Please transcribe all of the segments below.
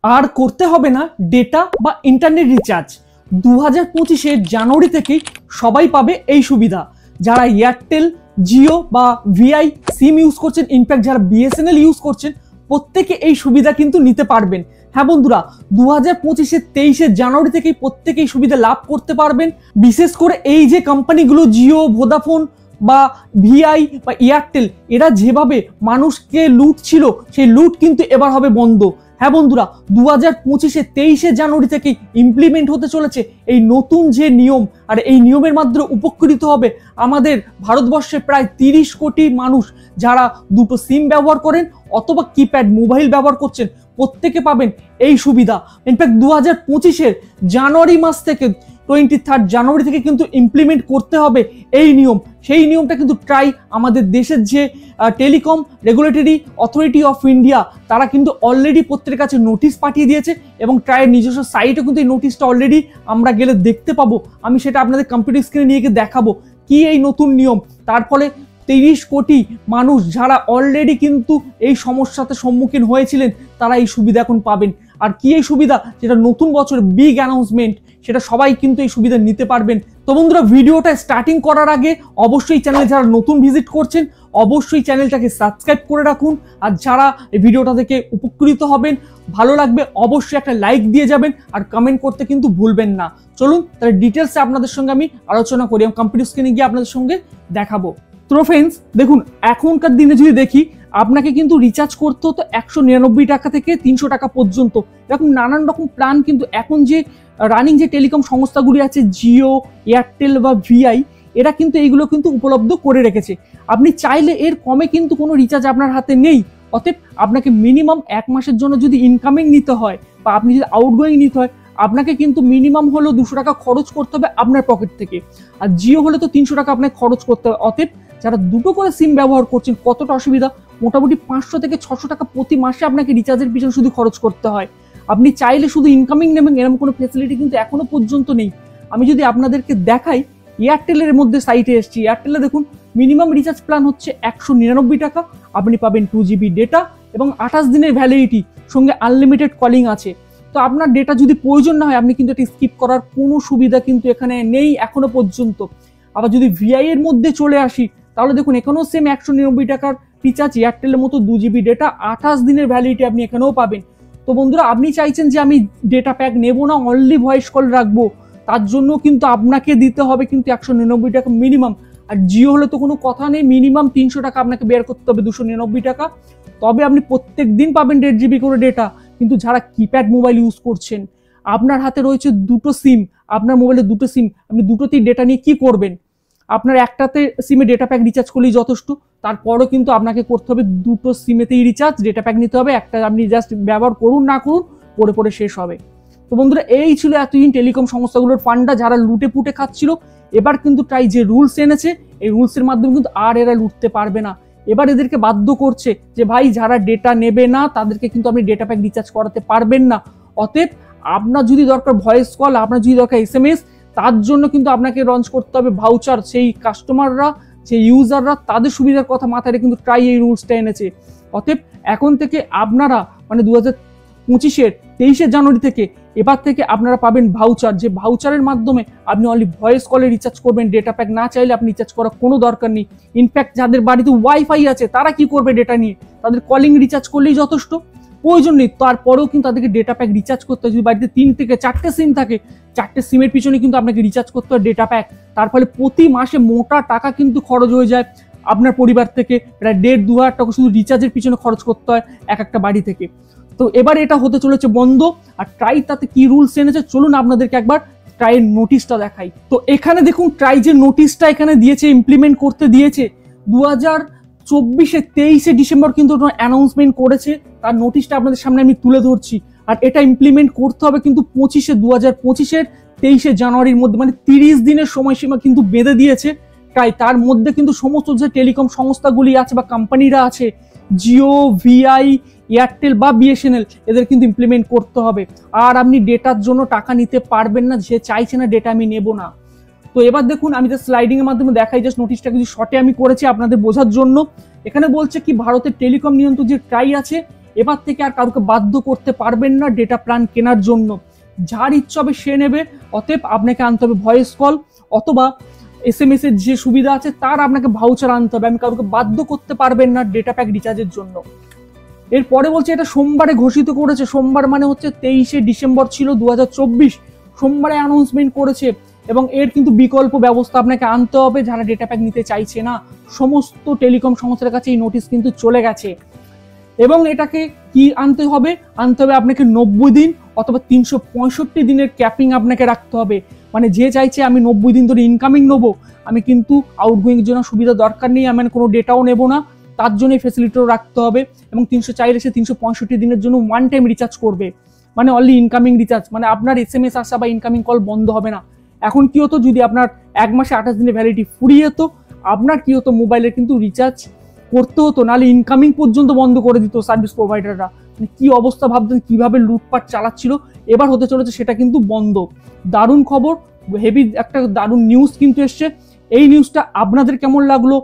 আর করতে হবে না ডেটা বা ইন্টারনেট রিচার্জ। 2025 জানুয়ারি থেকেই সবাই পাবে এই সুবিধা। যারা এয়ারটেল, জিও বা ভিআই সিম ইউজ করছেন, ইনফ্যাক্ট যারা বিএসএনএল ইউজ করছেন, প্রত্যেকে এই সুবিধা কিন্তু নিতে পারবেন। হ্যাঁ বন্ধুরা, 2025 জানুয়ারি থেকেই প্রত্যেকেই সুবিধা লাভ করতে পারবেন। বিশেষ করে এই যে কোম্পানিগুলো জিও, ভোদাফোন বা ভিআই বা এয়ারটেল, এরা যেভাবে মানুষকে লুট ছিল, সেই লুট কিন্তু এবার হবে বন্ধ। হ্যাঁ বন্ধুরা, 23 জানুয়ারি থেকে ইমপ্লিমেন্ট হতে চলেছে এই নতুন যে নিয়ম, আর এই নিয়মের মাধ্যমে উপকৃত হবে আমাদের ভারতবর্ষে প্রায় 30 কোটি মানুষ, যারা দুটো সিম ব্যবহার করেন অথবা কিপ্যাড মোবাইল ব্যবহার করছেন, প্রত্যেকে পাবেন এই সুবিধা। ইনফ্যাক্ট 2025 জানুয়ারি মাস থেকে 23 জানুয়ারি থেকে কিন্তু ইমপ্লিমেন্ট করতে হবে এই নিয়ম। সেই নিয়মটা কিন্তু ট্রাই আমাদের দেশের যে telecom regulatory authority of India, তারা কিন্তু অলরেডি প্রত্যেকের কাছে নোটিশ পাঠিয়ে দিয়েছে এবং ট্রাইয়ের নিজস্ব সাইটও কিন্তু এই নোটিশটা অলরেডি আমরা গেলে দেখতে পাবো। আমি সেটা আপনাদের কম্পিউটার স্ক্রিনে নিয়ে গিয়ে দেখাবো কি এই নতুন নিয়ম। তার ফলে 30 কোটি মানুষ যারা অলরেডি কিন্তু এই সমস্যাতে সম্মুখীন হয়েছিলেন, তারা এই সুবিধা এখন পাবেন। আর কি এই সুবিধা, যেটা নতুন বছরের বিগ অ্যানাউন্সমেন্ট, সেটা সবাই কিন্তু এই সুবিধা নিতে পারবেন। তো বন্ধুরা, ভিডিওটা স্টার্টিং করার আগে অবশ্যই চ্যানেলে যারা নতুন ভিজিট করছেন, অবশ্যই চ্যানেলটাকে সাবস্ক্রাইব করে রাখুন। আর যারা এই ভিডিওটা থেকে উপকৃত হবেন, ভালো লাগবে, অবশ্যই একটা লাইক দিয়ে যাবেন আর কমেন্ট করতে কিন্তু ভুলবেন না। চলুন তাহলে ডিটেলসে আপনাদের সঙ্গে আমি আলোচনা করি, আমি কম্পিউটার স্ক্রিনে গিয়ে আপনাদের সঙ্গে দেখাবো। তো ফ্রেন্ডস দেখুন, এখনকার দিনে যদি দেখি, আপনাকে কিন্তু রিচার্জ করতে হতো 199 টাকা থেকে 300 টাকা পর্যন্ত। এরকম নানান রকম প্ল্যান কিন্তু এখন যে রানিং যে টেলিকম সংস্থাগুলি আছে, জিও, এয়ারটেল বা ভিআই, এরা কিন্তু এইগুলো কিন্তু উপলব্ধ করে রেখেছে। আপনি চাইলে এর কমে কিন্তু কোনো রিচার্জ আপনার হাতে নেই। অতএব আপনাকে মিনিমাম 1 মাসের জন্য যদি ইনকামিং নিতে হয় বা আপনি যদি আউটগোয়িং নিতে হয়, আপনাকে কিন্তু মিনিমাম হলো 200 টাকা খরচ করতে হবে আপনার পকেট থেকে। আর জিও হলে তো 300 টাকা আপনাকে খরচ করতে হবে। অতএব যারা দুটো করে সিম ব্যবহার করছেন, কতটা অসুবিধা, মোটামুটি 500 থেকে 600 টাকা প্রতি মাসে আপনাকে রিচার্জের পিছনে শুধু খরচ করতে হয়। আপনি চাইলে শুধু ইনকামিং নেবেন, এরকম কোনো ফেসিলিটি কিন্তু এখনো পর্যন্ত নেই। আমি যদি আপনাদেরকে দেখাই, এয়ারটেলের মধ্যে সাইটে এসেছি, এয়ারটেলে দেখুন মিনিমাম রিচার্জ প্ল্যান হচ্ছে 199 টাকা। আপনি পাবেন 2 GB ডেটা এবং 28 দিনের ভ্যালিডিটি, সঙ্গে আনলিমিটেড কলিং আছে। তো আপনার ডেটা যদি প্রয়োজন না হয়, আপনি কিন্তু এটা স্কিপ করার কোনো সুবিধা কিন্তু এখানে নেই এখনো পর্যন্ত। আবার যদি ভিআই এর মধ্যে চলে আসি, তাহলে দেখুন এখানেও সেম 199 টাকার রিচার্জ, এয়ারটেলের মতো 2 GB ডেটা, 28 দিনের ভ্যালিডিটি আপনি এখানেও পাবেন। তো বন্ধুরা, আপনি চাইছেন যে আমি ডেটা প্যাক নেব না, অনলি ভয়েস কল রাখবো, তার জন্য কিন্তু আপনাকে দিতে হবে কিন্তু 199 টাকা মিনিমাম। আর জিও হলে তো কোনো কথা নেই, মিনিমাম 300 টাকা আপনাকে বের করতে হবে, 299 টাকা। তবে আপনি প্রত্যেক দিন পাবেন 1.5 GB করে ডেটা। কিন্তু যারা কিপ্যাড মোবাইল ইউজ করছেন, আপনার হাতে রয়েছে দুটো সিম, আপনার মোবাইলে দুটো সিম, আপনি দুটোতেই ডেটা নিয়ে কি করবেন? আপনার একটাতে সিমে ডেটা প্যাক রিচার্জ করলেই যথেষ্ট। তারপরও কিন্তু আপনাকে করতে হবে দুটো সিমেতেই রিচার্জ, ডেটা প্যাক নিতে হবে। একটা আপনি জাস্ট ব্যবহার করুন না করুন, পরে পরে শেষ হবে। তো বন্ধুরা, এই ছিল এতদিন টেলিকম সংস্থাগুলোর ফান্ডা, যারা লুটে পুটে খাচ্ছিল। এবার কিন্তু ট্রাই যে রুলস এনেছে, এই রুলসের মাধ্যমে কিন্তু আর এরা লুটতে পারবে না। এবার এদেরকে বাধ্য করছে যে ভাই, যারা ডেটা নেবে না তাদেরকে কিন্তু আপনি ডেটা প্যাক রিচার্জ করাতে পারবেন না। অতএব আপনার যদি দরকার ভয়েস কল, আপনার যদি দরকার SMS, তার জন্য কিন্তু আপনাকে লঞ্চ করতে হবে ভাউচার। সেই কাস্টমাররা, সেই ইউজাররা, তাদের সুবিধার কথা মাথায় রেখে কিন্তু ট্রাই এই রুলসটা এনেছে। অতএব এখন থেকে আপনারা, মানে 2025 23 জানুয়ারি থেকে, এবার থেকে আপনারা পাবেন ভাউচার। যে ভাউচারের মাধ্যমে আপনি অনলি ভয়েস কলে রিচার্জ করবেন, ডেটা প্যাক না চাইলে আপনি রিচার্জ করার কোনো দরকার নেই। ইনফ্যাক্ট যাদের বাড়িতে ওয়াইফাই আছে, তারা কি করবে ডেটা নিয়ে? তাদের কলিং রিচার্জ করলেই যথেষ্ট, প্রয়োজন নেই। তারপরেও কিন্তু তাদেরকে ডেটা প্যাক রিচার্জ করতে হয়। যদি বাড়িতে 3 থেকে 4টে সিম থাকে, 4টে সিমের পিছনে কিন্তু আপনাকে রিচার্জ করতে হয় ডেটা প্যাক। তার ফলে প্রতি মাসে মোটা টাকা কিন্তু খরচ হয়ে যায় আপনার পরিবার থেকে, প্রায় 1.5-2 হাজার টাকা শুধু রিচার্জের পিছনে খরচ করতে হয় একটা বাড়ি থেকে। তো এবার এটা হতে চলেছে বন্ধ। আর ট্রাই তাতে কি রুলস এনেছে, চলুন আপনাদেরকে একবার ট্রাইয়ের নোটিশটা দেখাই। তো এখানে দেখুন, ট্রাই যে নোটিশটা এখানে দিয়েছে, ইমপ্লিমেন্ট করতে দিয়েছে 23 ডিসেম্বর কিন্তু অ্যানাউন্সমেন্ট করেছে। তার নোটিশটা আপনাদের সামনে আমি তুলে ধরছি। আর এটা ইমপ্লিমেন্ট করতে হবে কিন্তু 23 জানুয়ারির মধ্যে, মানে 30 দিনের সময়সীমা কিন্তু বেঁধে দিয়েছে। তাই তার মধ্যে কিন্তু সমস্ত যে টেলিকম সংস্থাগুলি আছে বা কোম্পানিরা আছে, জিও, ভিআই, এয়ারটেল বা বিএসএনএল, এদের কিন্তু ইমপ্লিমেন্ট করতে হবে। আর আপনি ডেটার জন্য টাকা নিতে পারবেন না, যে চাইছে না ডেটা আমি নেব না। তো এবার দেখুন, আমি জাস্ট স্লাইডিং এর মাধ্যমে দেখাই, জাস্ট নোটিশটা কিছু শর্টে আমি করেছি আপনাদের বোঝার জন্য। এখানে বলছে কি, ভারতের টেলিকম নিয়ন্ত্রক যে ট্রাই আছে, এবার থেকে আর কাউকে বাধ্য করতে পারবেন না ডেটা প্ল্যান কেনার জন্য। যার ইচ্ছা হবে সে নেবে। অতএব আপনাকে আনতে হবে ভয়েস কল অথবা SMS এর যে সুবিধা আছে তার আপনাকে ভাউচার আনতে হবে। আমি কাউকে বাধ্য করতে পারবেন না ডেটা প্যাক রিচার্জের জন্য। এরপরে বলছে এটা সোমবারে ঘোষিত করেছে। সোমবার মানে হচ্ছে 23শে ডিসেম্বর ছিল 2024, সোমবারে অ্যানাউন্সমেন্ট করেছে। এবং এর কিন্তু বিকল্প ব্যবস্থা আপনাকে আনতে হবে যারা ডেটা প্যাক নিতে চাইছে না। সমস্ত টেলিকম সংস্থার কাছে এই নোটিশ কিন্তু চলে গেছে। এবং এটাকে কি আনতে হবে আপনাকে 90 দিন অথবা 365 দিনের ক্যাপিং আপনাকে রাখতে হবে। মানে যে চাইছে আমি 90 দিন ধরে ইনকামিং নেবো, আমি কিন্তু আউটগোয়িং এর জন্য সুবিধা দরকার নেই, আমি কোনো ডেটাও নেব না, তার জন্য এই ফেসিলিটিও রাখতে হবে। এবং 365 দিনের জন্য ওয়ান টাইম রিচার্জ করবে, মানে অনলি ইনকামিং রিচার্জ, মানে আপনার SMS আসা বা ইনকামিং কল বন্ধ হবে না। এখন কি হতো, যদি আপনার 1 মাসে 28 দিনের ভ্যালিডিটি ফুরিয়ে যেত, আপনার কি হতো মোবাইলের কিন্তু রিচার্জ করতে হতো, নাহলে ইনকামিং পর্যন্ত বন্ধ করে দিত সার্ভিস প্রোভাইডাররা। মানে কি অবস্থা ভাবতেন, কিভাবে লুটপাট চালাচ্ছিল। এবার হতে চলেছে সেটা কিন্তু বন্ধ। দারুণ খবর, হেভি একটা দারুণ নিউজ কিন্তু এসছে। এই নিউজটা আপনাদের কেমন লাগলো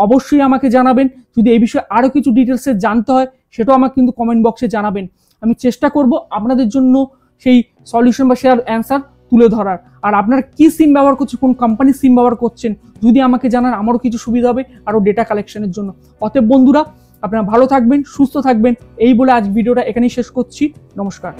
অবশ্যই আমাকে জানাবেন। যদি এই বিষয়ে আরো কিছু ডিটেলসে জানতে হয় সেটাও আমাকে কিন্তু কমেন্ট বক্সে জানাবেন। আমি চেষ্টা করব আপনাদের জন্য সেই সলিউশন বা শেয়ার অ্যান্সার তুলে ধরার। আর আপনারা কি সিম ব্যবহার করছেন, কোন কোম্পানির সিম ব্যবহার করছেন, যদি আমাকে জানান আমারও কিছু সুবিধা হবে আরও ডেটা কালেকশনের জন্য। অতএব বন্ধুরা, আপনারা ভালো থাকবেন, সুস্থ থাকবেন, এই বলে আজ ভিডিওটা এখানেই শেষ করছি। নমস্কার।